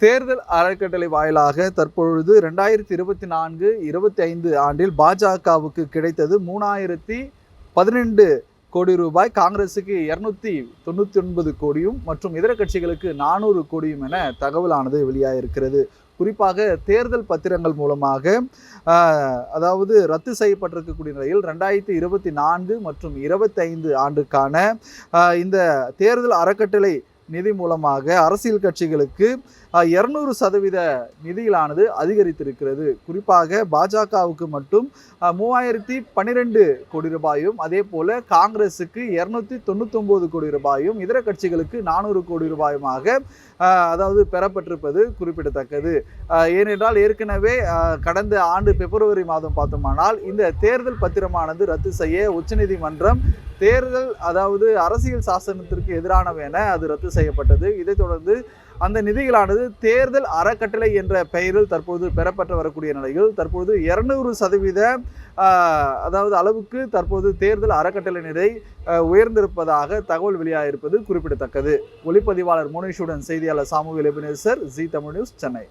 தேர்தல் அறக்கட்டளை வாயிலாக தற்பொழுது 2024-25 ஆண்டில் பாஜகவுக்கு கிடைத்தது 3012 கோடி ரூபாய், காங்கிரசுக்கு 299 கோடியும் மற்றும் இதர கட்சிகளுக்கு 400 கோடியும் என தகவலானது வெளியாகிருக்கிறது. குறிப்பாக தேர்தல் பத்திரங்கள் மூலமாக அதாவது ரத்து செய்யப்பட்டிருக்கக்கூடிய நிலையில் 2024 மற்றும் 25 ஆண்டுக்கான இந்த தேர்தல் அறக்கட்டளை நிதி மூலமாக அரசியல் கட்சிகளுக்கு 200% நிதியிலானது அதிகரித்திருக்கிறது. குறிப்பாக பாஜகவுக்கு மட்டும் 3012 கோடி ரூபாயும், அதே போல காங்கிரசுக்கு 299 கோடி ரூபாயும், இதர கட்சிகளுக்கு 400 கோடி ரூபாயுமாக அதாவது பெறப்பட்டிருப்பது குறிப்பிடத்தக்கது. ஏனென்றால் ஏற்கனவே கடந்த ஆண்டு பிப்ரவரி மாதம் பார்த்தோமானால் இந்த தேர்தல் பத்திரமானது ரத்து செய்ய உச்சநீதிமன்றம் தேர்தல் அதாவது அரசியல் சாசனத்திற்கு எதிரானவென அது ரத்து செய்யப்பட்டது. இதைத் தொடர்ந்து அந்த நிதிகளானது தேர்தல் அறக்கட்டளை என்ற பெயரில் தற்போது பெறப்பட்டு வரக்கூடிய நிலையில் தற்போது 200% அதாவது அளவுக்கு தற்போது தேர்தல் அறக்கட்டளை நிதி உயர்ந்திருப்பதாக தகவல் வெளியாகிருப்பது குறிப்பிடத்தக்கது. ஒளிப்பதிவாளர் மோனிஷுடன் செய்தியாளர் சாமுவேல் எபினேசர், ஜீ தமிழ் நியூஸ், சென்னை.